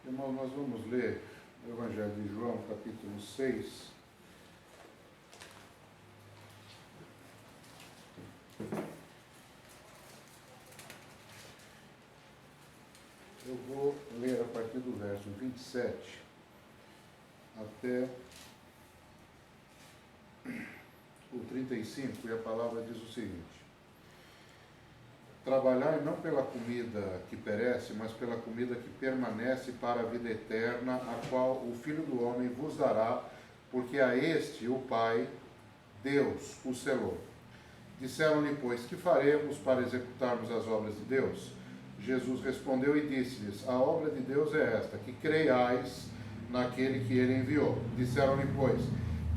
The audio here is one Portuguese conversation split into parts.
Irmãos, nós vamos ler o Evangelho de João, capítulo 6. Eu vou ler a partir do verso 27 até o 35, e a palavra diz o seguinte: trabalhai não pela comida que perece, mas pela comida que permanece para a vida eterna, a qual o Filho do Homem vos dará, porque a este o Pai, Deus, o selou. Disseram-lhe, pois, que faremos para executarmos as obras de Deus? Jesus respondeu e disse-lhes, a obra de Deus é esta, que creiais naquele que ele enviou. Disseram-lhe, pois,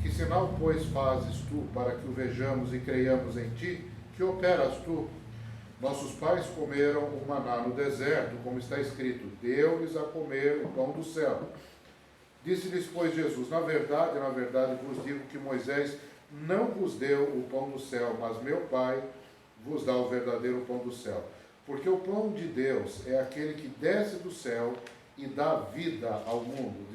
que sinal, pois, fazes tu para que o vejamos e creiamos em ti? Que operas tu? Nossos pais comeram o maná no deserto, como está escrito, deu-lhes a comer o pão do céu. Disse-lhes, pois, Jesus, na verdade vos digo que Moisés não vos deu o pão do céu, mas meu Pai vos dá o verdadeiro pão do céu. Porque o pão de Deus é aquele que desce do céu e dá vida ao mundo.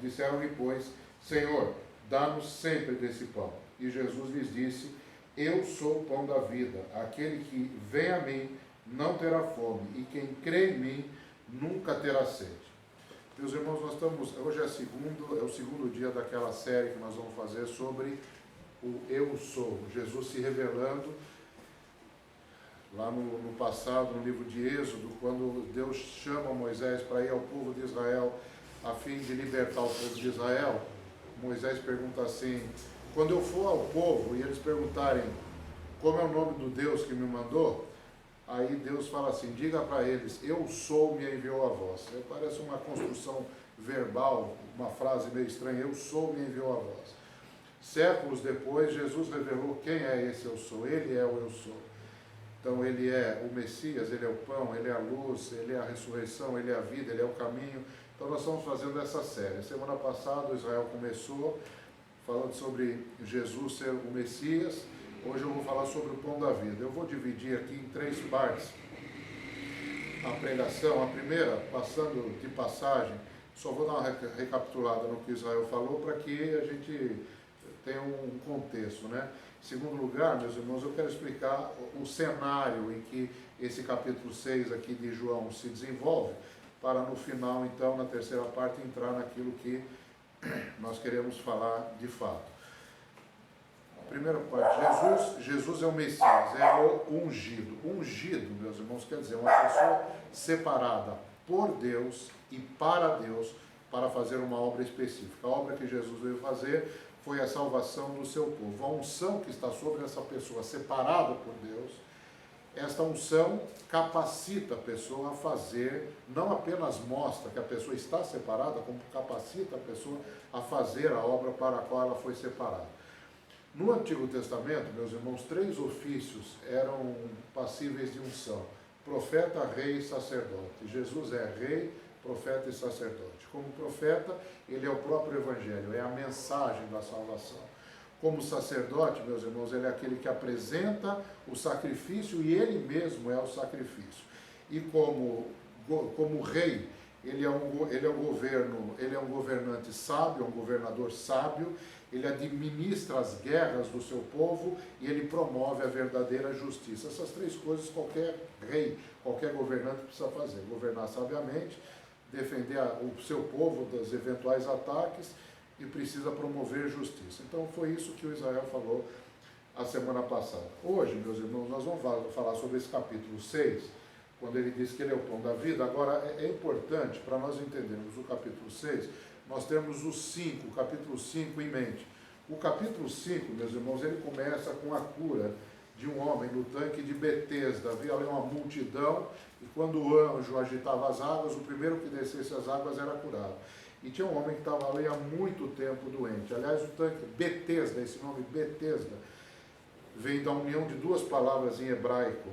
Disseram-lhe, pois, Senhor, dá-nos sempre desse pão. E Jesus lhes disse, eu sou o pão da vida. Aquele que vem a mim não terá fome, e quem crê em mim nunca terá sede. Meus irmãos, hoje é o segundo dia daquela série que nós vamos fazer sobre o Eu Sou. Jesus se revelando lá no passado, no livro de Êxodo, quando Deus chama Moisés para ir ao povo de Israel a fim de libertar o povo de Israel. Moisés pergunta assim, quando eu for ao povo e eles perguntarem como é o nome do Deus que me mandou, aí Deus fala assim, diga para eles, eu sou, me enviou a vós. Parece uma construção verbal, uma frase meio estranha, eu sou, me enviou a vós. Séculos depois, Jesus revelou quem é esse eu sou, ele é o eu sou. Então ele é o Messias, ele é o pão, ele é a luz, ele é a ressurreição, ele é a vida, ele é o caminho. Então nós estamos fazendo essa série. Semana passada Israel começou falando sobre Jesus ser o Messias. Hoje eu vou falar sobre o pão da vida. Eu vou dividir aqui em 3 partes a pregação. A primeira, passando de passagem, só vou dar uma recapitulada no que Israel falou para que a gente tenha um contexto, né? Em segundo lugar, meus irmãos, eu quero explicar o cenário em que esse capítulo 6 aqui de João se desenvolve, para no final, então, na terceira parte, entrar naquilo que nós queremos falar de fato. A primeira parte, Jesus é o Messias, é o ungido. Ungido, meus irmãos, quer dizer, uma pessoa separada por Deus e para Deus para fazer uma obra específica. A obra que Jesus veio fazer foi a salvação do seu povo. A unção que está sobre essa pessoa separada por Deus, esta unção capacita a pessoa a fazer, não apenas mostra que a pessoa está separada, como capacita a pessoa a fazer a obra para a qual ela foi separada. No Antigo Testamento, meus irmãos, 3 ofícios eram passíveis de unção: profeta, rei e sacerdote. Jesus é rei, profeta e sacerdote. Como profeta, ele é o próprio Evangelho, é a mensagem da salvação. Como sacerdote, meus irmãos, ele é aquele que apresenta o sacrifício e ele mesmo é o sacrifício. E como rei, ele é um governante sábio, um governador sábio, ele administra as guerras do seu povo e ele promove a verdadeira justiça. Essas 3 coisas qualquer rei, qualquer governante precisa fazer: governar sabiamente, defender o seu povo dos eventuais ataques e precisa promover justiça. Então foi isso que o Israel falou a semana passada. Hoje, meus irmãos, nós vamos falar sobre esse capítulo 6, quando ele diz que ele é o pão da vida. Agora, é importante, para nós entendermos o capítulo 6, nós temos o capítulo 5 em mente. O capítulo 5, meus irmãos, ele começa com a cura de um homem no tanque de Betesda. Havia ali uma multidão, e quando o anjo agitava as águas, o primeiro que descesse as águas era curado. E tinha um homem que estava ali há muito tempo doente. Aliás, o tanque Betesda, esse nome Betesda, vem da união de 2 palavras em hebraico,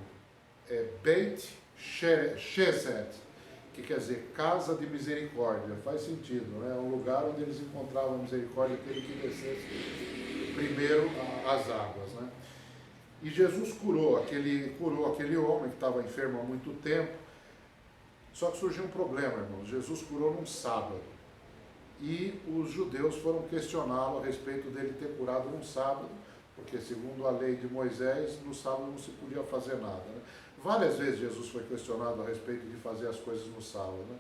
Beit Sheset, que quer dizer casa de misericórdia. Faz sentido, né? É um lugar onde eles encontravam a misericórdia, aquele que descesse primeiro as águas, né? E Jesus curou aquele homem que estava enfermo há muito tempo. Só que surgiu um problema, irmãos. Jesus curou num sábado. E os judeus foram questioná-lo a respeito dele ter curado num sábado, porque segundo a lei de Moisés, no sábado não se podia fazer nada, né? Várias vezes Jesus foi questionado a respeito de fazer as coisas no sábado, né?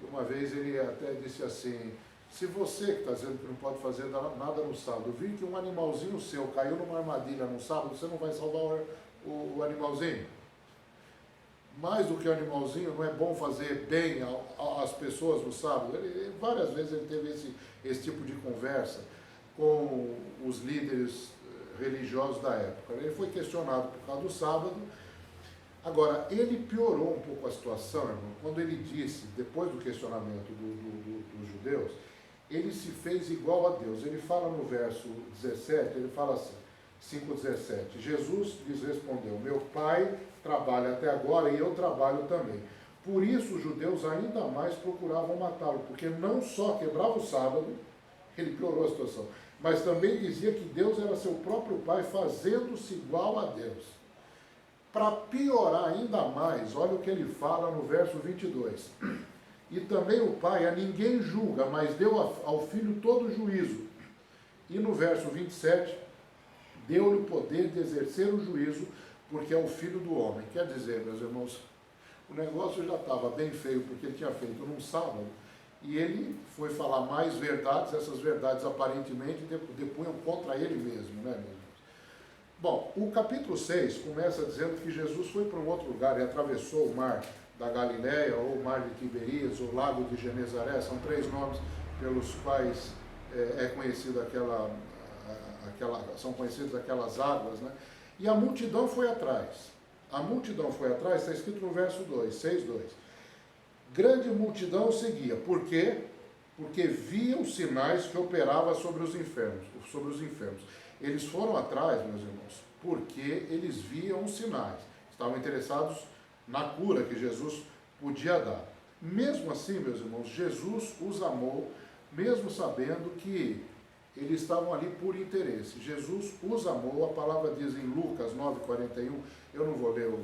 E uma vez ele até disse assim: se você que está dizendo que não pode fazer nada no sábado, vir que um animalzinho seu caiu numa armadilha no sábado, você não vai salvar o animalzinho? Mais do que o animalzinho, não é bom fazer bem às pessoas no sábado? Várias vezes ele teve esse tipo de conversa com os líderes religiosos da época. Ele foi questionado por causa do sábado. Agora, ele piorou um pouco a situação, irmão, quando ele disse, depois do questionamento dos judeus, ele se fez igual a Deus. Ele fala no verso 17, ele fala assim, 5,17, Jesus lhes respondeu: meu pai trabalha até agora e eu trabalho também. Por isso os judeus ainda mais procuravam matá-lo, porque não só quebrava o sábado, ele piorou a situação, mas também dizia que Deus era seu próprio pai, fazendo-se igual a Deus. Para piorar ainda mais, olha o que ele fala no verso 22. E também o pai a ninguém julga, mas deu ao filho todo o juízo. E no verso 27, deu-lhe o poder de exercer o juízo, porque é o filho do homem. Quer dizer, meus irmãos, o negócio já estava bem feio, porque ele tinha feito num sábado, e ele foi falar mais verdades, essas verdades aparentemente depunham contra ele mesmo, né, meus irmãos? Bom, o capítulo 6 começa dizendo que Jesus foi para um outro lugar e atravessou o mar da Galileia, ou o mar de Tiberíades, ou o lago de Genezaré, são 3 nomes pelos quais é conhecido são conhecidas aquelas águas, né? E a multidão foi atrás. A multidão foi atrás, está escrito no verso 2, 6:2. Grande multidão seguia. Por quê? Porque viam os sinais que operava sobre os enfermos. Eles foram atrás, meus irmãos, porque eles viam os sinais. Estavam interessados na cura que Jesus podia dar. Mesmo assim, meus irmãos, Jesus os amou, mesmo sabendo que eles estavam ali por interesse. Jesus os amou, a palavra diz em Lucas 9,41, eu não vou ler o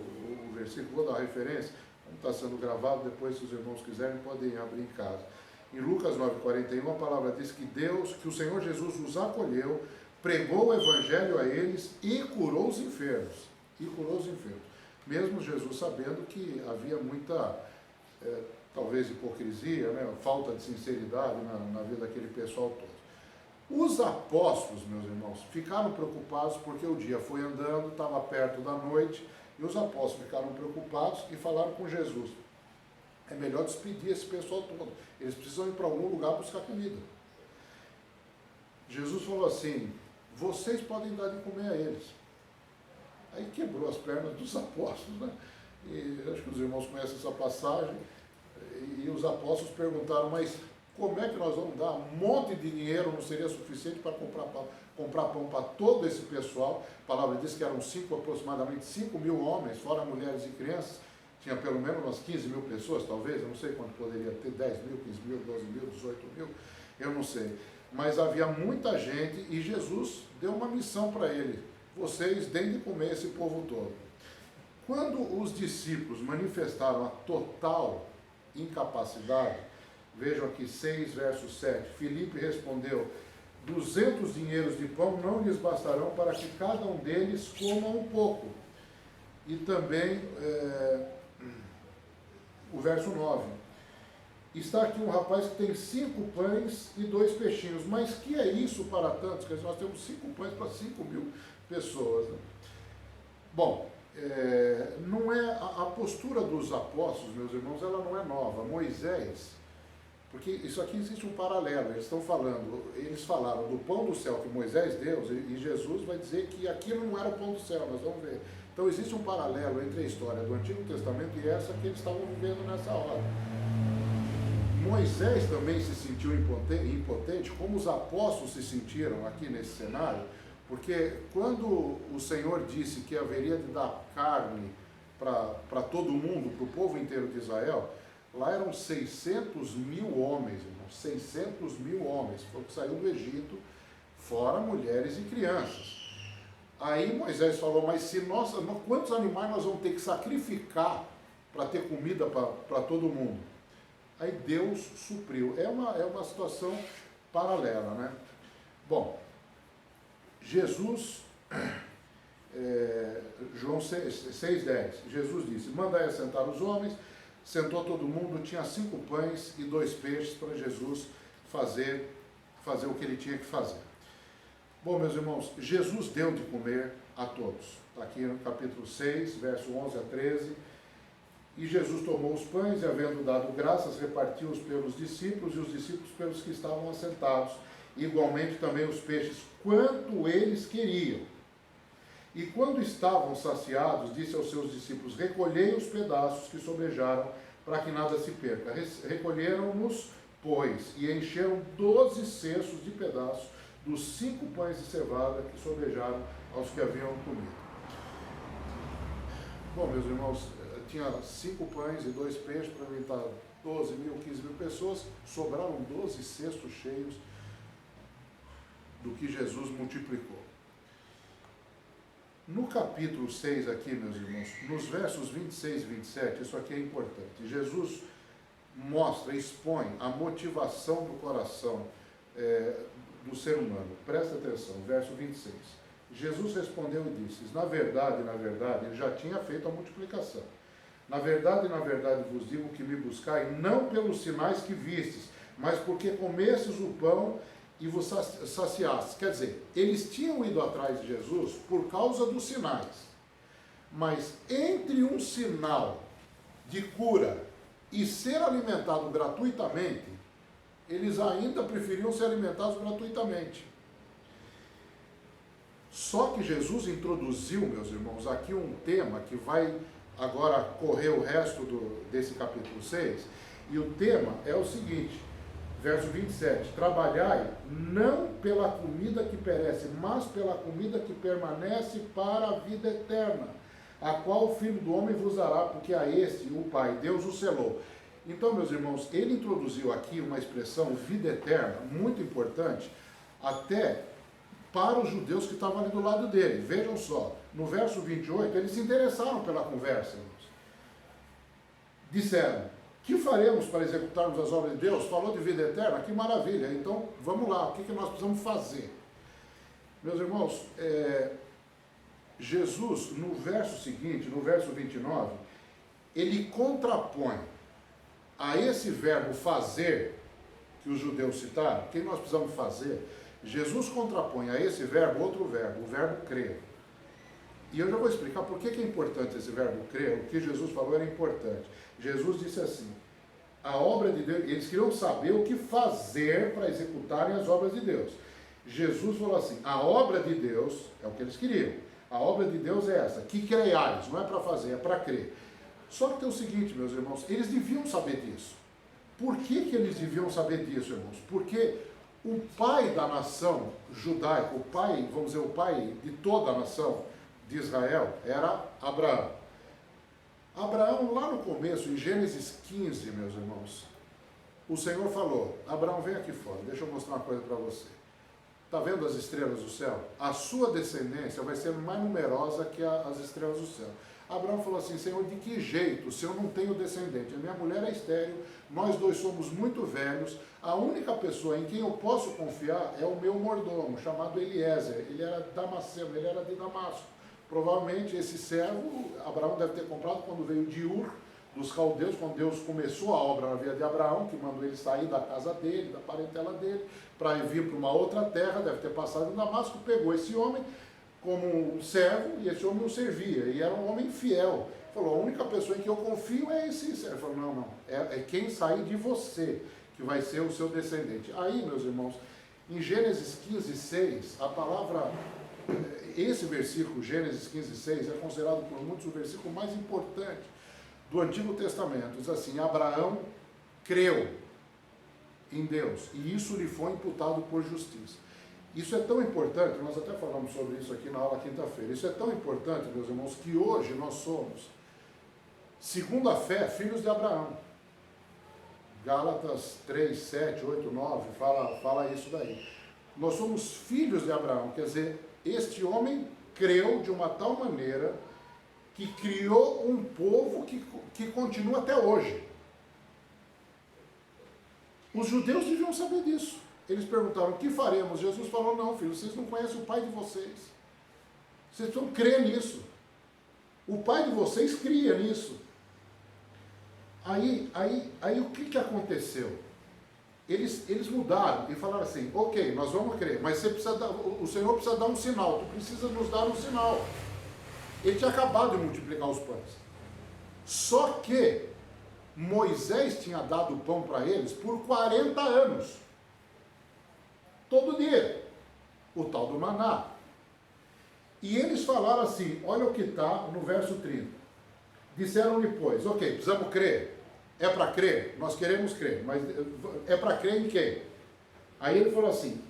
versículo, vou dar a referência, como está sendo gravado, depois se os irmãos quiserem podem abrir em casa. Em Lucas 9,41 a palavra diz que o Senhor Jesus os acolheu, pregou o evangelho a eles e curou os enfermos. Mesmo Jesus sabendo que havia muita, talvez hipocrisia, né, falta de sinceridade na vida daquele pessoal todo. Os apóstolos, meus irmãos, ficaram preocupados porque o dia foi andando, estava perto da noite, e os apóstolos ficaram preocupados e falaram com Jesus: é melhor despedir esse pessoal todo, eles precisam ir para algum lugar buscar comida. Jesus falou assim: vocês podem dar de comer a eles. Aí quebrou as pernas dos apóstolos, né? E acho que os irmãos conhecem essa passagem, e os apóstolos perguntaram: mas como é que nós vamos dar? Um monte de dinheiro não seria suficiente para comprar pão para todo esse pessoal? A palavra diz que eram aproximadamente 5 mil homens, fora mulheres e crianças. Tinha pelo menos umas 15 mil pessoas, talvez, eu não sei quanto poderia ter, 10 mil, 15 mil, 12 mil, 18 mil, eu não sei. Mas havia muita gente e Jesus deu uma missão para ele: vocês deem de comer esse povo todo. Quando os discípulos manifestaram a total incapacidade, vejam aqui 6 verso 7, Filipe respondeu: 200 dinheiros de pão não lhes bastarão para que cada um deles coma um pouco. E também o verso 9, está aqui um rapaz que tem 5 pães e 2 peixinhos, mas que é isso para tantos? Quer dizer, nós temos 5 pães para 5 mil pessoas, né? Bom, não é a postura dos apóstolos, meus irmãos, ela não é nova. Moisés, porque isso aqui existe um paralelo, eles falaram do pão do céu que Moisés deu, e Jesus vai dizer que aquilo não era o pão do céu, nós vamos ver. Então existe um paralelo entre a história do Antigo Testamento e essa que eles estavam vivendo nessa hora. Moisés também se sentiu impotente, como os apóstolos se sentiram aqui nesse cenário, porque quando o Senhor disse que haveria de dar carne para todo mundo, para o povo inteiro de Israel, lá eram 600 mil homens, irmãos, 600 mil homens, foi o que saiu do Egito, fora mulheres e crianças. Aí Moisés falou: mas se quantos animais nós vamos ter que sacrificar para ter comida para todo mundo. Aí Deus supriu. É uma situação paralela, né? Bom, Jesus, João 6,10, Jesus disse, mandai assentar os homens, sentou todo mundo, tinha 5 pães e 2 peixes para Jesus fazer o que ele tinha que fazer. Bom, meus irmãos, Jesus deu de comer a todos. Está aqui no capítulo 6, verso 11 a 13. E Jesus tomou os pães e, havendo dado graças, repartiu-os pelos discípulos e os discípulos pelos que estavam assentados. Igualmente também os peixes, quanto eles queriam. E quando estavam saciados, disse aos seus discípulos, recolhei os pedaços que sobrejaram, para que nada se perca. Recolheram-nos, pois, e encheram 12 cestos de pedaços dos 5 pães de cevada que sobrejaram aos que haviam comido. Bom, meus irmãos, tinha 5 pães e 2 peixes para alimentar 12 mil, 15 mil pessoas, sobraram 12 cestos cheios do que Jesus multiplicou. No capítulo 6 aqui, meus irmãos, nos versos 26 e 27, isso aqui é importante. Jesus mostra, expõe a motivação do coração do ser humano. Presta atenção, verso 26. Jesus respondeu e disse, na verdade, ele já tinha feito a multiplicação. Na verdade, vos digo que me buscai, não pelos sinais que vistes, mas porque comestes o pão e vos saciastes. Quer dizer, eles tinham ido atrás de Jesus por causa dos sinais. Mas entre um sinal de cura e ser alimentado gratuitamente, eles ainda preferiam ser alimentados gratuitamente. Só que Jesus introduziu, meus irmãos, aqui um tema que vai agora correr o resto desse capítulo 6, e o tema é o seguinte, verso 27, trabalhai não pela comida que perece, mas pela comida que permanece para a vida eterna, a qual o Filho do Homem vos dará, porque a este, o Pai, Deus o selou. Então, meus irmãos, ele introduziu aqui uma expressão, vida eterna, muito importante, até para os judeus que estavam ali do lado dele. Vejam só, no verso 28, eles se interessaram pela conversa, irmãos. Disseram, que faremos para executarmos as obras de Deus? Falou de vida eterna? Que maravilha! Então, vamos lá, o que nós precisamos fazer? Meus irmãos, Jesus, no verso seguinte, no verso 29, ele contrapõe a esse verbo fazer, que os judeus citaram, o que nós precisamos fazer? Jesus contrapõe a esse verbo outro verbo, o verbo crer. E eu já vou explicar por que é importante esse verbo crer, o que Jesus falou era importante. Jesus disse assim, a obra de Deus, eles queriam saber o que fazer para executarem as obras de Deus. Jesus falou assim, a obra de Deus, é o que eles queriam, a obra de Deus é essa, que creiais, não é para fazer, é para crer. Só que tem o seguinte, meus irmãos, eles deviam saber disso. Por que eles deviam saber disso, irmãos? Porque o pai da nação judaica, o pai, vamos dizer, o pai de toda a nação de Israel, era Abraão. Abraão, lá no começo, em Gênesis 15, meus irmãos, o Senhor falou, Abraão, vem aqui fora, deixa eu mostrar uma coisa para você. Está vendo as estrelas do céu? A sua descendência vai ser mais numerosa que as estrelas do céu. Abraão falou assim, Senhor, de que jeito, se eu não tenho descendente? A minha mulher é estéril, nós dois somos muito velhos, a única pessoa em quem eu posso confiar é o meu mordomo, chamado Eliezer. Ele era damasceno, ele era de Damasco. Provavelmente esse servo, Abraão deve ter comprado quando veio de Ur, dos caldeus, quando Deus começou a obra na vida de Abraão, que mandou ele sair da casa dele, da parentela dele, para vir para uma outra terra, deve ter passado em Damasco, pegou esse homem como um servo, e esse homem o servia, e era um homem fiel. Falou, a única pessoa em que eu confio é esse servo. Falou, não, é quem sair de você, que vai ser o seu descendente. Aí, meus irmãos, em Gênesis 15, 6, a palavra, esse versículo, Gênesis 15, 6, é considerado por muitos o versículo mais importante do Antigo Testamento. Diz assim, Abraão creu em Deus, e isso lhe foi imputado por justiça. Isso é tão importante, nós até falamos sobre isso aqui na aula quinta-feira, isso é tão importante, meus irmãos, que hoje nós somos, segundo a fé, filhos de Abraão. Gálatas 3, 7, 8, 9, fala isso daí. Nós somos filhos de Abraão, quer dizer, este homem creu de uma tal maneira que criou um povo que continua até hoje. Os judeus deviam saber disso. Eles perguntaram, o que faremos? Jesus falou, não, filho, vocês não conhecem o pai de vocês. Vocês precisam crer nisso. O pai de vocês cria nisso. Aí o que aconteceu? Eles mudaram e falaram assim, ok, nós vamos crer, mas o Senhor precisa dar um sinal, tu precisa nos dar um sinal. Ele tinha acabado de multiplicar os pães. Só que Moisés tinha dado o pão para eles por 40 anos. Todo dia. O tal do maná. E eles falaram assim, olha o que está no verso 30. Disseram-lhe, pois, ok, precisamos crer. É para crer? Nós queremos crer, mas é para crer em quem? Aí ele falou assim,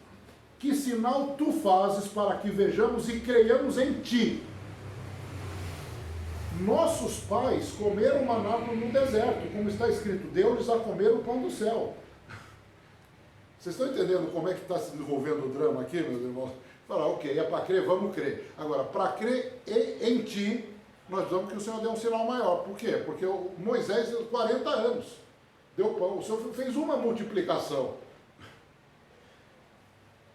que sinal tu fazes para que vejamos e creiamos em ti? Nossos pais comeram maná no deserto, como está escrito, deu-lhes a comer o pão do céu. Vocês estão entendendo como é que está se desenvolvendo o drama aqui, meus irmãos? Falar, ok, é para crer, vamos crer. Agora, para crer em ti, nós precisamos que o Senhor dê um sinal maior. Por quê? Porque o Moisés, 40 anos, deu pão. O Senhor fez uma multiplicação.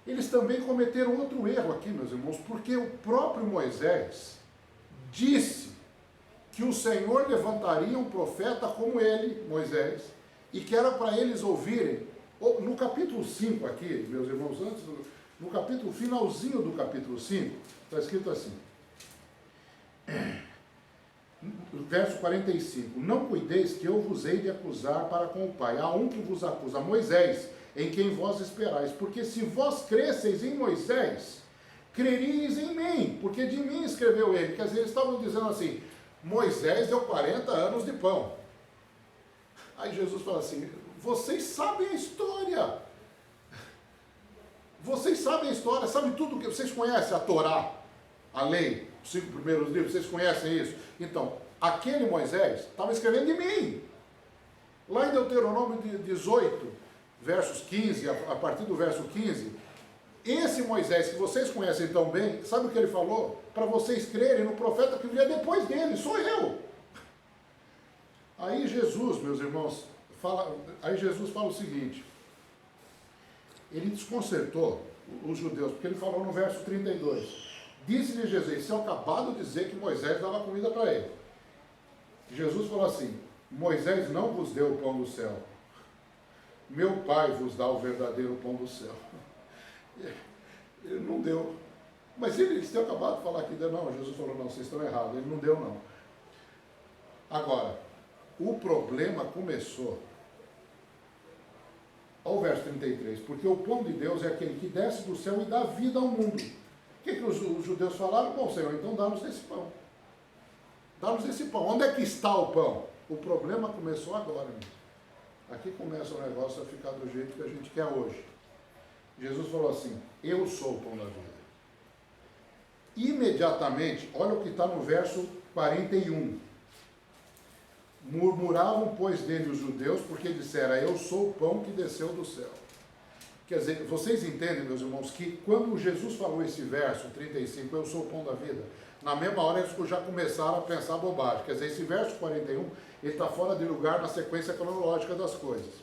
Eles também cometeram outro erro aqui, meus irmãos, porque o próprio Moisés disse que o Senhor levantaria um profeta como ele, Moisés, e que era para eles ouvirem. No capítulo 5 aqui, meus irmãos, no capítulo, finalzinho do capítulo 5, está escrito assim, verso 45, não cuideis que eu vos hei de acusar para com o Pai, há um que vos acusa, Moisés, em quem vós esperais, porque se vós cresceis em Moisés, creríeis em mim, porque de mim escreveu ele. Quer dizer, eles estavam dizendo assim, Moisés deu 40 anos de pão. Aí Jesus fala assim, vocês sabem a história. Vocês sabem a história, sabem tudo que vocês conhecem, a Torá, a lei, os 5 primeiros livros, vocês conhecem isso? Então, aquele Moisés estava escrevendo de mim. Lá em Deuteronômio 18, versos 15, a partir do verso 15, esse Moisés que vocês conhecem tão bem, sabe o que ele falou? Para vocês crerem no profeta que viria depois dele, sou eu. Aí Jesus, meus irmãos, fala o seguinte, ele desconcertou os judeus, porque ele falou no verso 32, disse-lhe Jesus, se eu acabado de dizer que Moisés dava comida para ele. Jesus falou assim, Moisés não vos deu o pão do céu, meu Pai vos dá o verdadeiro pão do céu. Ele não deu. Mas eles tinham acabado de falar que deu. Não, Jesus falou, não, vocês estão errados, ele não deu não. Agora, o problema começou ao verso 33, porque o pão de Deus é aquele que desce do céu e dá vida ao mundo. O que os judeus falaram? Bom, Senhor, então dá-nos esse pão. Dá-nos esse pão. Onde é que está o pão? O problema começou agora, mesmo. Aqui começa o negócio a ficar do jeito que a gente quer hoje. Jesus falou assim, eu sou o pão da vida. Imediatamente, olha o que está no verso 41. Murmuravam, pois, dele os judeus, porque disseram, eu sou o pão que desceu do céu. Quer dizer, vocês entendem, meus irmãos, que quando Jesus falou esse verso 35, eu sou o pão da vida, na mesma hora eles já começaram a pensar bobagem. Quer dizer, esse verso 41, ele está fora de lugar na sequência cronológica das coisas.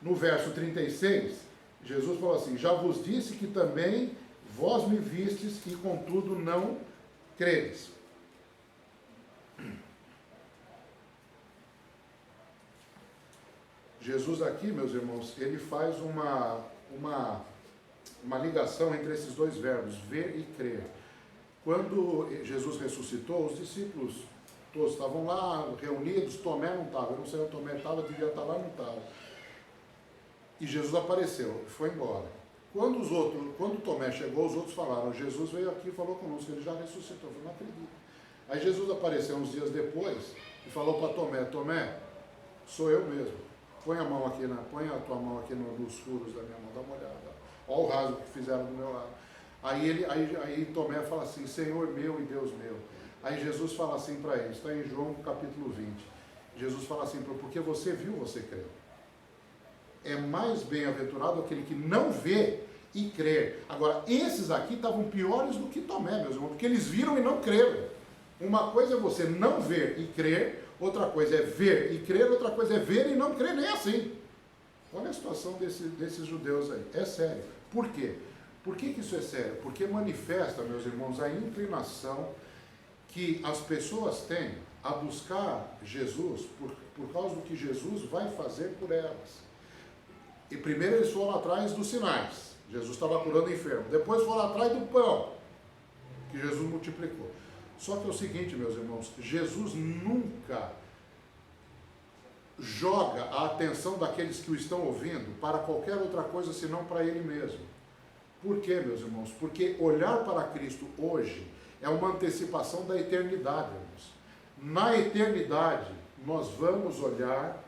No verso 36, Jesus falou assim, já vos disse que também vós me vistes e contudo não credes. Jesus aqui, meus irmãos, ele faz uma ligação entre esses dois verbos, ver e crer. Quando Jesus ressuscitou, os discípulos todos estavam lá reunidos, Tomé não estava, eu não sei onde Tomé estava, devia estar lá, não estava. E Jesus apareceu, foi embora. Quando Tomé chegou, os outros falaram, Jesus veio aqui e falou conosco, ele já ressuscitou. Eu não acredito. Aí Jesus apareceu uns dias depois e falou para Tomé, Tomé, sou eu mesmo. Põe a tua mão aqui nos furos da minha mão, dá uma olhada. Olha o rasgo que fizeram do meu lado. Aí Tomé fala assim, Senhor meu e Deus meu. Aí Jesus fala assim para ele, está em João capítulo 20. Jesus fala assim, porque você viu, você creu. É mais bem-aventurado aquele que não vê e crê. Agora, esses aqui estavam piores do que Tomé, meus irmãos, porque eles viram e não creram. Uma coisa é você não ver e crer, outra coisa é ver e crer, outra coisa é ver e não crer, nem assim. Olha a situação desses judeus aí, é sério. Por quê? Por que isso é sério? Porque manifesta, meus irmãos, a inclinação que as pessoas têm a buscar Jesus por causa do que Jesus vai fazer por elas. E primeiro eles foram atrás dos sinais. Jesus estava curando o enfermo. Depois foram atrás do pão, que Jesus multiplicou. Só que é o seguinte, meus irmãos, Jesus nunca joga a atenção daqueles que o estão ouvindo para qualquer outra coisa senão para Ele mesmo. Por quê, meus irmãos? Porque olhar para Cristo hoje é uma antecipação da eternidade, irmãos. Na eternidade, nós vamos olhar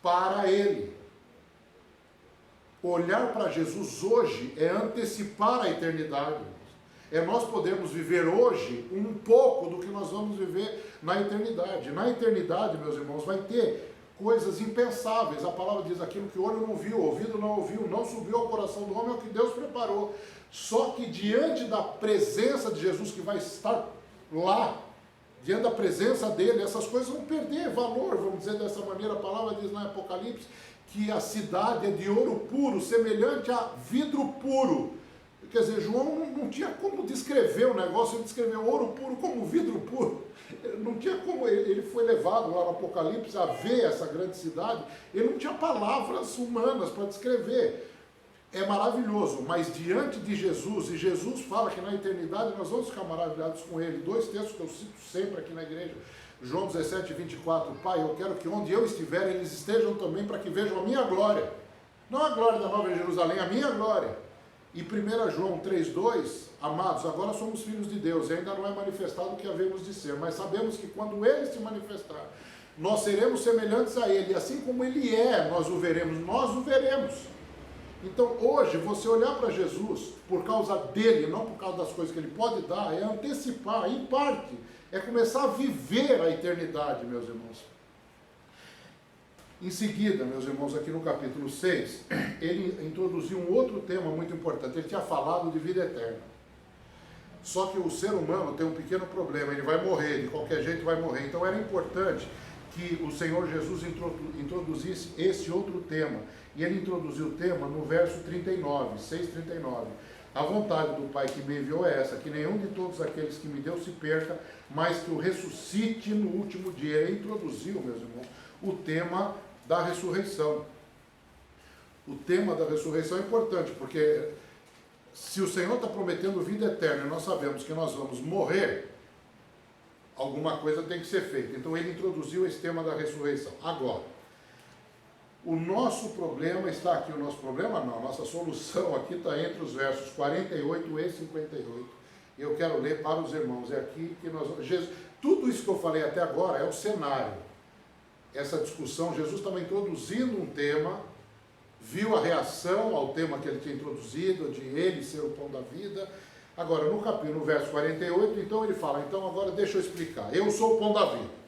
para Ele. Olhar para Jesus hoje é antecipar a eternidade, irmãos. É nós podermos viver hoje um pouco do que nós vamos viver na eternidade. Na eternidade, meus irmãos, vai ter coisas impensáveis. A palavra diz aquilo que o olho não viu, o ouvido não ouviu, não subiu ao coração do homem, é o que Deus preparou. Só que diante da presença de Jesus, que vai estar lá, diante da presença dele, essas coisas vão perder valor, vamos dizer dessa maneira. A palavra diz no Apocalipse que a cidade é de ouro puro, semelhante a vidro puro. Quer dizer, João não tinha como descrever o negócio, ele descreveu ouro puro como vidro puro. Não tinha como, ele foi levado lá no Apocalipse a ver essa grande cidade, ele não tinha palavras humanas para descrever. É maravilhoso, mas diante de Jesus, e Jesus fala que na eternidade nós vamos ficar maravilhados com ele. Dois textos que eu cito sempre aqui na igreja, João 17, 24, Pai, eu quero que onde eu estiver, eles estejam também para que vejam a minha glória. Não a glória da Nova Jerusalém, a minha glória. E 1 João 3,2, amados, agora somos filhos de Deus, e ainda não é manifestado o que havemos de ser, mas sabemos que quando Ele se manifestar, nós seremos semelhantes a Ele, e assim como Ele é, nós o veremos. Então hoje, você olhar para Jesus, por causa dele, não por causa das coisas que Ele pode dar, é antecipar, em parte, é começar a viver a eternidade, meus irmãos. Em seguida, meus irmãos, aqui no capítulo 6, ele introduziu um outro tema muito importante. Ele tinha falado de vida eterna. Só que o ser humano tem um pequeno problema, ele vai morrer, de qualquer jeito vai morrer. Então era importante que o Senhor Jesus introduzisse esse outro tema. E ele introduziu o tema no verso 39, 6:39. A vontade do Pai que me enviou é essa, que nenhum de todos aqueles que me deu se perca, mas que o ressuscite no último dia. Ele introduziu, meus irmãos, o tema da ressurreição. O tema da ressurreição é importante, porque se o Senhor está prometendo vida eterna e nós sabemos que nós vamos morrer, alguma coisa tem que ser feita. Então ele introduziu esse tema da ressurreição. Agora, o nosso problema está aqui, o nosso problema não, a nossa solução aqui está entre os versos 48 e 58. Eu quero ler para os irmãos, é aqui que nós... tudo isso que eu falei até agora é o cenário. Essa discussão, Jesus estava introduzindo um tema, viu a reação ao tema que ele tinha introduzido, de ele ser o pão da vida. Agora, no verso 48, então ele fala, então agora deixa eu explicar, eu sou o pão da vida.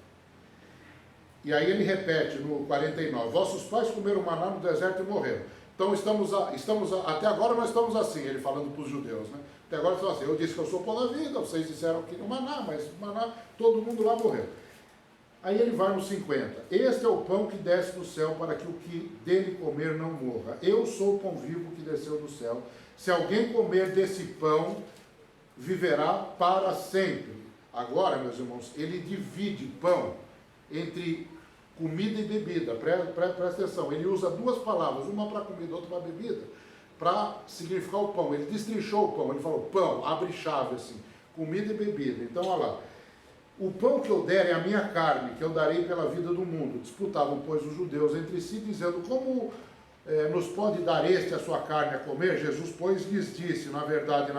E aí ele repete no 49, vossos pais comeram maná no deserto e morreram. Então até agora nós estamos assim, ele falando para os judeus, né? Até agora estamos assim, eu disse que eu sou o pão da vida, vocês disseram que no maná, mas maná, todo mundo lá morreu. Aí ele vai no 50. Este é o pão que desce do céu para que o que dele comer não morra. Eu sou o pão vivo que desceu do céu. Se alguém comer desse pão, viverá para sempre. Agora, meus irmãos, ele divide pão entre comida e bebida. Presta atenção. Ele usa duas palavras, uma para comida, outra para bebida, para significar o pão. Ele destrinchou o pão. Ele falou pão, abre chave assim. Comida e bebida. Então, olha lá. O pão que eu der é a minha carne, que eu darei pela vida do mundo. Disputavam, pois, os judeus entre si, dizendo, como nos pode dar este a sua carne a comer? Jesus, pois, lhes disse, na verdade,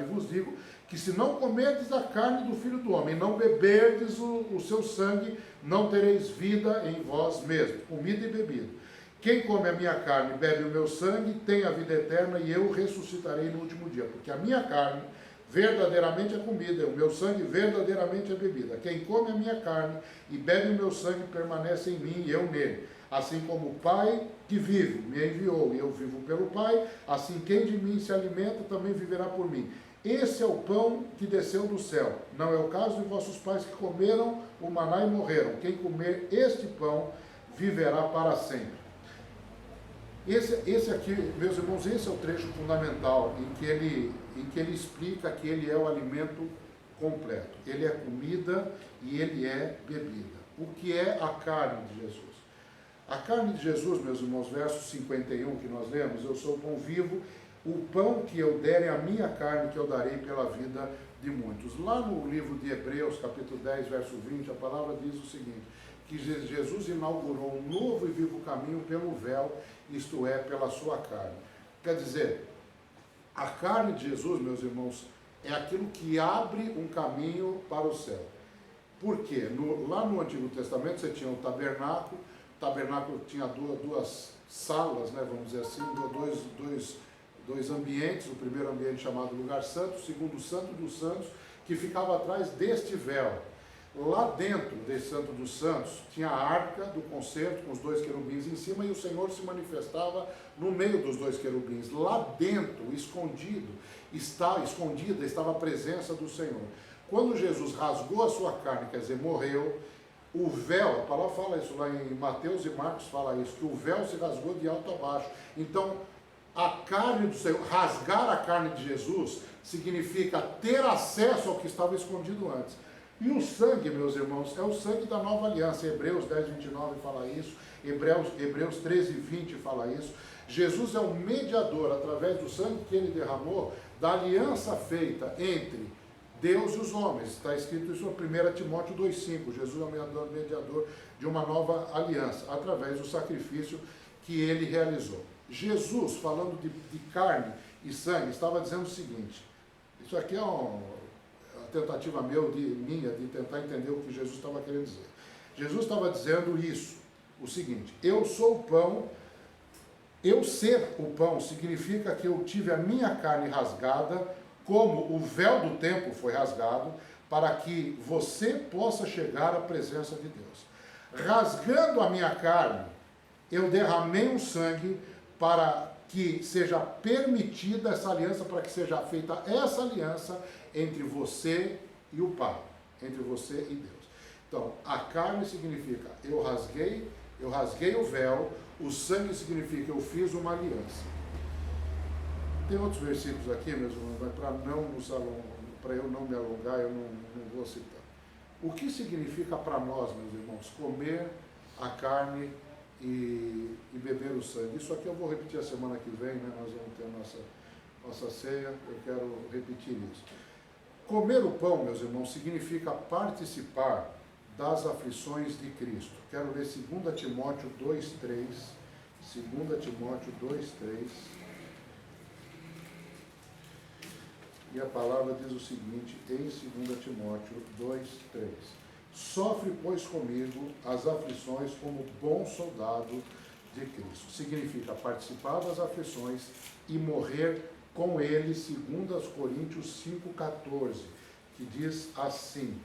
vos digo, que se não comerdes a carne do Filho do Homem, não beberdes o seu sangue, não tereis vida em vós mesmos. Comida e bebida. Quem come a minha carne e bebe o meu sangue, tem a vida eterna, e eu ressuscitarei no último dia. Porque a minha carne verdadeiramente é comida, o meu sangue verdadeiramente é bebida. Quem come a minha carne e bebe o meu sangue permanece em mim e eu nele. Assim como o Pai que vive me enviou e eu vivo pelo Pai, assim quem de mim se alimenta também viverá por mim. esse é o pão que desceu do céu. Não é o caso de vossos pais que comeram o maná e morreram. Quem comer este pão viverá para sempre. Esse aqui, meus irmãos, esse é o trecho fundamental em que ele explica que ele é o alimento completo. Ele é comida e ele é bebida. O que é a carne de Jesus? A carne de Jesus, meus irmãos, verso 51 que nós lemos, eu sou o pão vivo, o pão que eu der é a minha carne que eu darei pela vida de muitos. Lá no livro de Hebreus, capítulo 10, verso 20, a palavra diz o seguinte, que Jesus inaugurou um novo e vivo caminho pelo véu, isto é, pela sua carne. Quer dizer, a carne de Jesus, meus irmãos, é aquilo que abre um caminho para o céu. Por quê? Lá no Antigo Testamento você tinha o tabernáculo tinha duas salas, né, vamos dizer assim, dois ambientes, o primeiro ambiente chamado Lugar Santo, o segundo o Santo dos Santos, que ficava atrás deste véu. Lá dentro desse Santo dos Santos tinha a arca do concerto com os dois querubins em cima e o Senhor se manifestava no meio dos dois querubins. Lá dentro, escondida, estava a presença do Senhor. Quando Jesus rasgou a sua carne, quer dizer, morreu, o véu, a palavra fala isso lá em Mateus e Marcos fala isso, que o véu se rasgou de alto a baixo. Então, a carne do Senhor, rasgar a carne de Jesus, significa ter acesso ao que estava escondido antes. E o sangue, meus irmãos, é o sangue da nova aliança. Hebreus 10, 29 fala isso, Hebreus 13, 20 fala isso. Jesus é o mediador, através do sangue que ele derramou, da aliança feita entre Deus e os homens. Está escrito isso em 1 Timóteo 2,5. Jesus é o mediador de uma nova aliança, através do sacrifício que ele realizou. Jesus, falando de carne e sangue, estava dizendo o seguinte, isso aqui é uma tentativa minha de tentar entender o que Jesus estava querendo dizer. Jesus estava dizendo isso, o seguinte, eu sou o pão, eu ser o pão significa que eu tive a minha carne rasgada, como o véu do templo foi rasgado, para que você possa chegar à presença de Deus. Rasgando a minha carne, eu derramei um sangue para que seja permitida essa aliança, para que seja feita essa aliança entre você e o Pai, entre você e Deus. Então, a carne significa eu rasguei o véu, o sangue significa eu fiz uma aliança. Tem outros versículos aqui, meus irmãos, mas para eu não me alongar, eu não vou citar. O que significa para nós, meus irmãos, comer a carne e beber o sangue? Isso aqui eu vou repetir a semana que vem, né? Nós vamos ter a nossa ceia, eu quero repetir isso. Comer o pão, meus irmãos, significa participar das aflições de Cristo. Quero ler 2 Timóteo 2,3. 2 Timóteo 2,3. E a palavra diz o seguinte, em 2 Timóteo 2,3. Sofre, pois, comigo as aflições como bom soldado de Cristo. Significa participar das aflições e morrer com ele, segundo as Coríntios 5,14, que diz assim,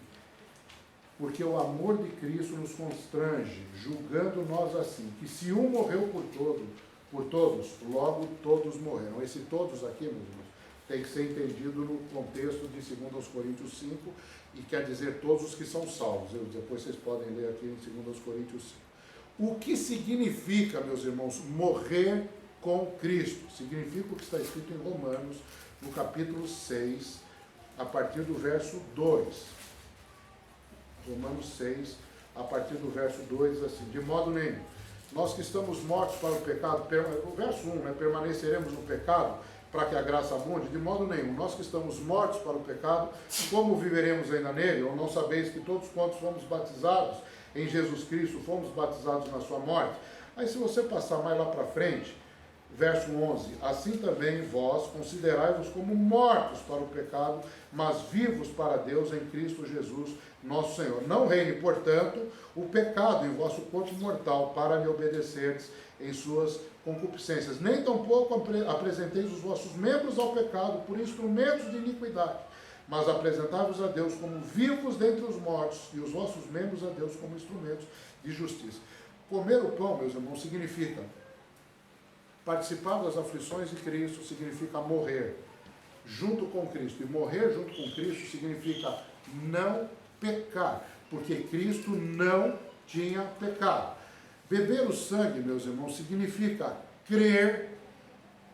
porque o amor de Cristo nos constrange, julgando nós assim, que se um morreu por todos, logo todos morreram. Esse todos aqui, meus irmãos, tem que ser entendido no contexto de 2 Coríntios 5, e quer dizer todos os que são salvos. Depois vocês podem ler aqui em 2 Coríntios 5. O que significa, meus irmãos, morrer com Cristo? Significa o que está escrito em Romanos, no capítulo 6, a partir do verso 2. Romanos 6, a partir do verso 2, assim, de modo nenhum. Nós que estamos mortos para o pecado, o verso 1, né, permaneceremos no pecado, para que a graça abunde? De modo nenhum. Nós que estamos mortos para o pecado, como viveremos ainda nele? Ou não sabeis que todos quantos fomos batizados em Jesus Cristo, fomos batizados na sua morte? Aí se você passar mais lá para frente, verso 11, assim também vós considerai-vos como mortos para o pecado, mas vivos para Deus em Cristo Jesus, nosso Senhor. Não reine, portanto, o pecado em vosso corpo mortal, para lhe obedecerdes em suas concupiscências. Nem tampouco apresenteis os vossos membros ao pecado por instrumentos de iniquidade, mas apresentai-vos a Deus como vivos dentre os mortos, e os vossos membros a Deus como instrumentos de justiça. Comer o pão, meus irmãos, significa participar das aflições de Cristo, significa morrer. junto com Cristo. E morrer junto com Cristo significa não pecar, porque Cristo não tinha pecado. Beber o sangue, meus irmãos, significa crer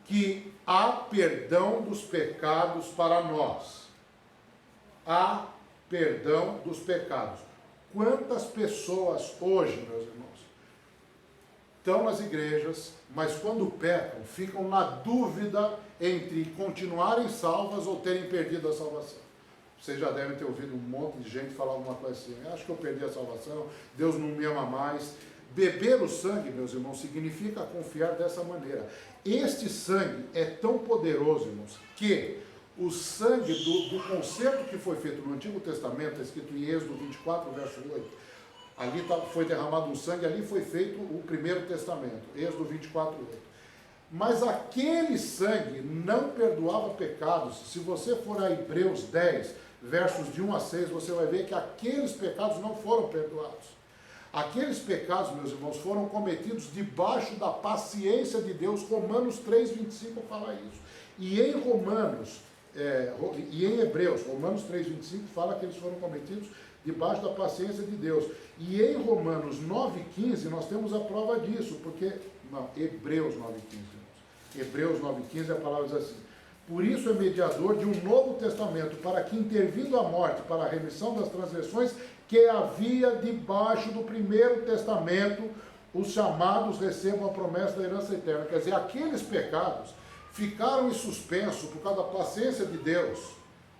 que há perdão dos pecados para nós. Há perdão dos pecados. Quantas pessoas hoje, meus irmãos, estão nas igrejas, mas quando pecam, ficam na dúvida entre continuarem salvas ou terem perdido a salvação. Vocês já devem ter ouvido um monte de gente falar alguma coisa assim: acho que eu perdi a salvação, Deus não me ama mais. Beber o sangue, meus irmãos, significa confiar dessa maneira. Este sangue é tão poderoso, irmãos, que o sangue do concerto que foi feito no Antigo Testamento, escrito em Êxodo 24, verso 8, ali foi derramado um sangue, ali foi feito o primeiro testamento, Êxodo 24, 8. Mas aquele sangue não perdoava pecados. Se você for a Hebreus 10, versos de 1 a 6, você vai ver que aqueles pecados não foram perdoados. Aqueles pecados, meus irmãos, foram cometidos debaixo da paciência de Deus. Romanos 3, 25 fala isso. E em Hebreus, Romanos 3, 25 fala que eles foram cometidos debaixo da paciência de Deus. E em Romanos 9, 15 nós temos a prova disso, porque, não, Hebreus 9, 15, Hebreus 9, 15 a palavra diz assim: por isso é mediador de um novo testamento, para que, intervindo a morte para a remissão das transgressões que havia debaixo do primeiro testamento, os chamados recebam a promessa da herança eterna. Quer dizer, aqueles pecados ficaram em suspenso por causa da paciência de Deus,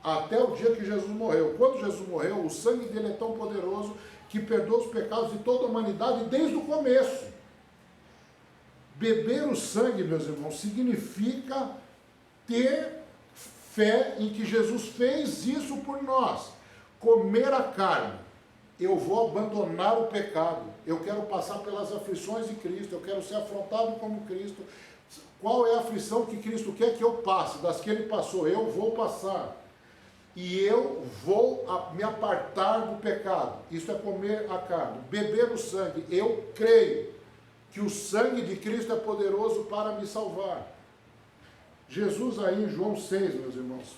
até o dia que Jesus morreu. Quando Jesus morreu, o sangue dele é tão poderoso que perdoa os pecados de toda a humanidade desde o começo. Beber o sangue, meus irmãos, significa ter fé em que Jesus fez isso por nós. Comer a carne, eu vou abandonar o pecado, eu quero passar pelas aflições de Cristo, eu quero ser afrontado como Cristo. Qual é a aflição que Cristo quer que eu passe? Das que ele passou, eu vou passar. E eu vou me apartar do pecado. Isso é comer a carne. Beber o sangue, eu creio que o sangue de Cristo é poderoso para me salvar. Jesus aí em João 6, meus irmãos,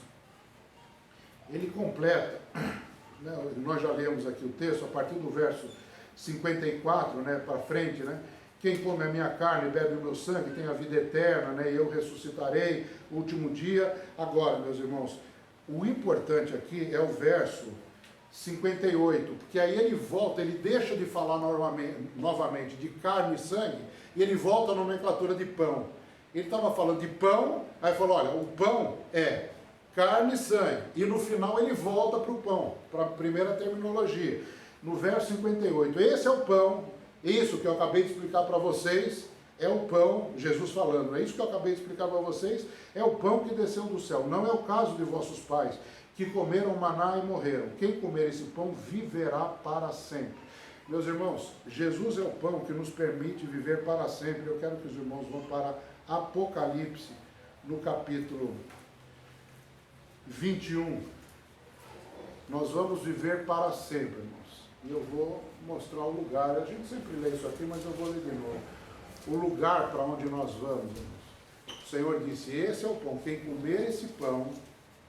ele completa, né, nós já lemos aqui o texto, a partir do verso 54, né, para frente, né? Quem come a minha carne e bebe o meu sangue tem a vida eterna, né, e eu ressuscitarei no último dia. Agora, meus irmãos, o importante aqui é o verso 58, porque aí ele volta, ele deixa de falar novamente de carne e sangue, e ele volta à nomenclatura de pão. Ele estava falando de pão, aí falou: olha, o pão é carne e sangue, e no final ele volta para o pão, para a primeira terminologia. No verso 58, esse é o pão, isso que eu acabei de explicar para vocês, é o pão, Jesus falando, é isso que eu acabei de explicar para vocês, é o pão que desceu do céu. Não é o caso de vossos pais, que comeram maná e morreram. Quem comer esse pão viverá para sempre. Meus irmãos, Jesus é o pão que nos permite viver para sempre. Eu quero que os irmãos vão para Apocalipse, no capítulo 21. Nós vamos viver para sempre, irmãos. E eu vou mostrar o lugar. A gente sempre lê isso aqui, mas eu vou ler de novo. O lugar para onde nós vamos, irmãos. O Senhor disse: esse é o pão. Quem comer esse pão,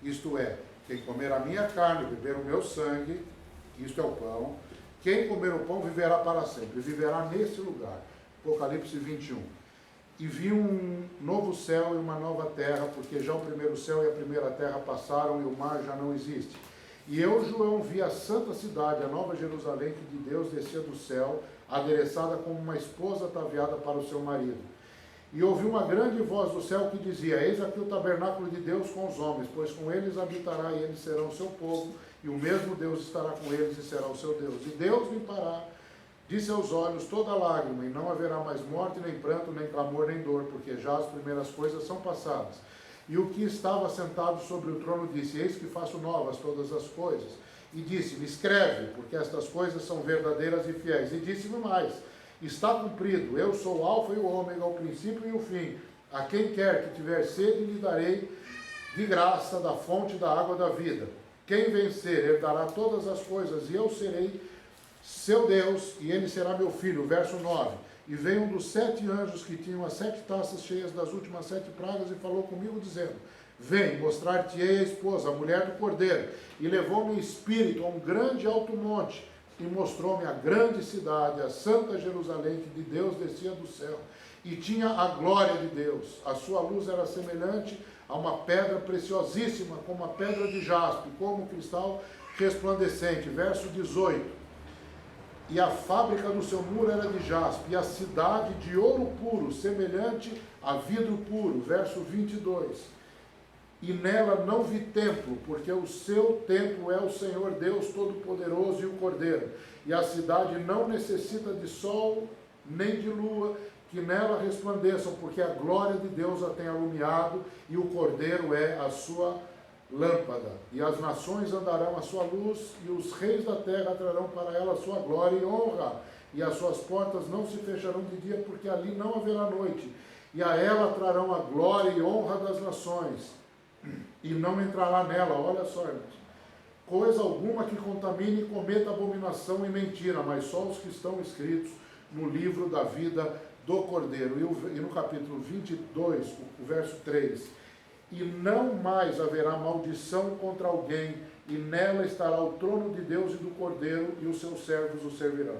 isto é, quem comer a minha carne, beber o meu sangue, isto é o pão. Quem comer o pão viverá para sempre. Viverá nesse lugar. Apocalipse 21. E vi um novo céu e uma nova terra, porque já o primeiro céu e a primeira terra passaram e o mar já não existe. E eu, João, vi a santa cidade, a nova Jerusalém, que de Deus descia do céu, adereçada como uma esposa ataviada para o seu marido. E ouvi uma grande voz do céu que dizia: eis aqui o tabernáculo de Deus com os homens, pois com eles habitará e eles serão o seu povo, e o mesmo Deus estará com eles e será o seu Deus. E Deus limpará de seus olhos toda lágrima, e não haverá mais morte, nem pranto, nem clamor, nem dor, porque já as primeiras coisas são passadas. E o que estava sentado sobre o trono disse: eis que faço novas todas as coisas. E disse-me: escreve, porque estas coisas são verdadeiras e fiéis. E disse-me mais: está cumprido, eu sou o alfa e o ômega, o princípio e o fim. A quem quer que tiver sede, lhe darei de graça da fonte da água da vida. Quem vencer, herdará todas as coisas, e eu serei seu Deus, e ele será meu filho. Verso 9. E veio um dos 7 anjos que tinham as 7 taças cheias das últimas 7 pragas, e falou comigo, dizendo: Vem, mostrar-te-ei a esposa, a mulher do cordeiro. E levou-me em espírito a um grande alto monte, e mostrou-me a grande cidade, a santa Jerusalém, que de Deus descia do céu, e tinha a glória de Deus. A sua luz era semelhante a uma pedra preciosíssima, como a pedra de jaspe, como um cristal resplandecente. Verso 18. E a fábrica do seu muro era de jaspe, e a cidade de ouro puro, semelhante a vidro puro. Verso 22. E nela não vi templo, porque o seu templo é o Senhor Deus Todo-Poderoso e o Cordeiro. E a cidade não necessita de sol nem de lua, que nela resplandeçam, porque a glória de Deus a tem alumiado, e o Cordeiro é a sua lâmpada. E as nações andarão à sua luz, e os reis da terra trarão para ela a sua glória e honra. E as suas portas não se fecharão de dia, porque ali não haverá noite. E a ela trarão a glória e honra das nações, e não entrará nela, olha só, irmãos, coisa alguma que contamine e cometa abominação e mentira, mas só os que estão escritos no livro da vida do Cordeiro. E no capítulo 22, o verso 3, e não mais haverá maldição contra alguém, e nela estará o trono de Deus e do Cordeiro, e os seus servos o servirão.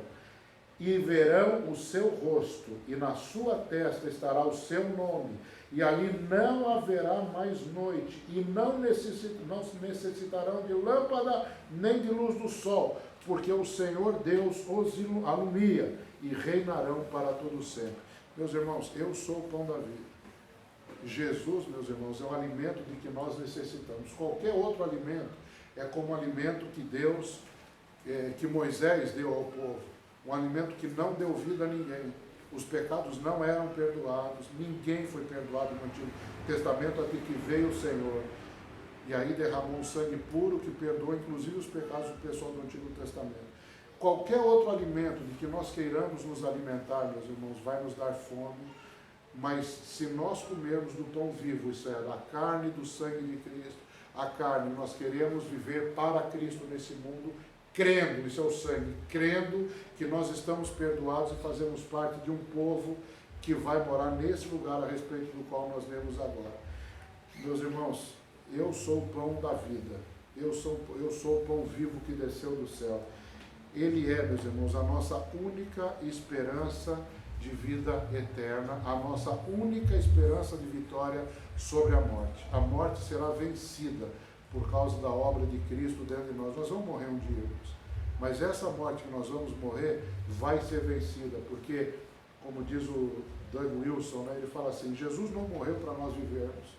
E verão o seu rosto, e na sua testa estará o seu nome, e ali não haverá mais noite, e não necessitarão de lâmpada nem de luz do sol, porque o Senhor Deus os alumia, e reinarão para todo sempre. Meus irmãos, eu sou o pão da vida. Jesus, meus irmãos, é o alimento de que nós necessitamos. Qualquer outro alimento é como o alimento que Deus, que Moisés deu ao povo. Um alimento que não deu vida a ninguém. Os pecados não eram perdoados, ninguém foi perdoado no Antigo Testamento até que veio o Senhor. E aí derramou um sangue puro que perdoa inclusive os pecados do pessoal do Antigo Testamento. Qualquer outro alimento de que nós queiramos nos alimentar, meus irmãos, vai nos dar fome, mas se nós comermos do pão vivo, isso é, da carne e do sangue de Cristo, a carne, nós queremos viver para Cristo nesse mundo, crendo, isso é o sangue, crendo que nós estamos perdoados e fazemos parte de um povo que vai morar nesse lugar a respeito do qual nós lemos agora. Meus irmãos, eu sou o pão da vida, eu sou o pão vivo que desceu do céu. Ele é, meus irmãos, a nossa única esperança de vida eterna, a nossa única esperança de vitória sobre a morte. A morte será vencida por causa da obra de Cristo dentro de nós. Nós vamos morrer um dia, irmãos, mas essa morte que nós vamos morrer vai ser vencida, porque, como diz o Doug Wilson, né, ele fala assim, Jesus não morreu para nós vivermos,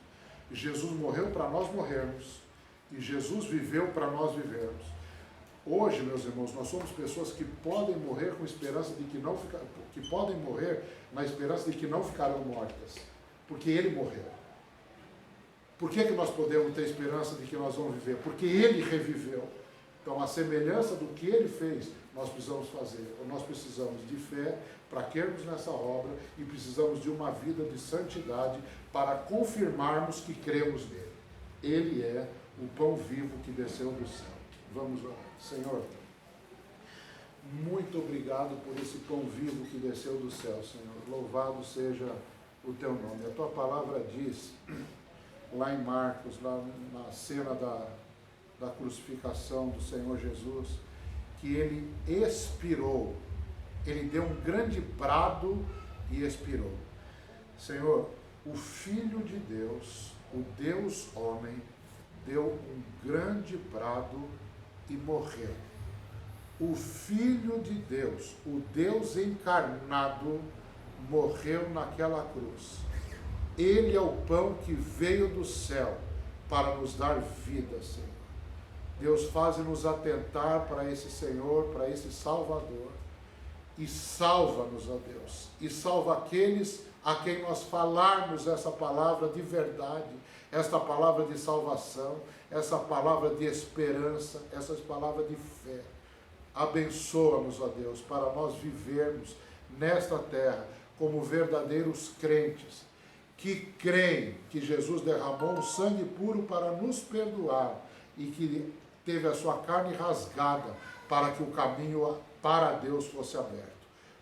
Jesus morreu para nós morrermos, e Jesus viveu para nós vivermos. Hoje, meus irmãos, nós somos pessoas que podem morrer com esperança de que não que podem morrer na esperança de que não ficarão mortas, porque Ele morreu. Por que nós podemos ter esperança de que nós vamos viver? Porque Ele reviveu. Então, a semelhança do que Ele fez, nós precisamos fazer. Nós precisamos de fé para crermos nessa obra e precisamos de uma vida de santidade para confirmarmos que cremos nele. Ele é o pão vivo que desceu do céu. Vamos orar. Senhor, muito obrigado por esse pão vivo que desceu do céu, Senhor. Louvado seja o teu nome. A tua palavra diz, lá em Marcos, lá na cena da crucificação do Senhor Jesus, que ele expirou. Ele deu um grande brado e expirou. Senhor, o Filho de Deus, o Deus homem, deu um grande brado e morreu. O Filho de Deus, o Deus encarnado, morreu naquela cruz. Ele é o pão que veio do céu para nos dar vida, Senhor. Deus, faz-nos atentar para esse Senhor, para esse Salvador, e salva-nos, ó Deus, e salva aqueles a quem nós falarmos essa palavra de verdade, esta palavra de salvação, essa palavra de esperança, essa palavra de fé. Abençoa-nos, ó Deus, para nós vivermos nesta terra como verdadeiros crentes, que creem que Jesus derramou o sangue puro para nos perdoar e que teve a sua carne rasgada para que o caminho para Deus fosse aberto.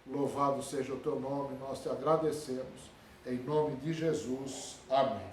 Louvado seja o teu nome, nós te agradecemos. Em nome de Jesus. Amém.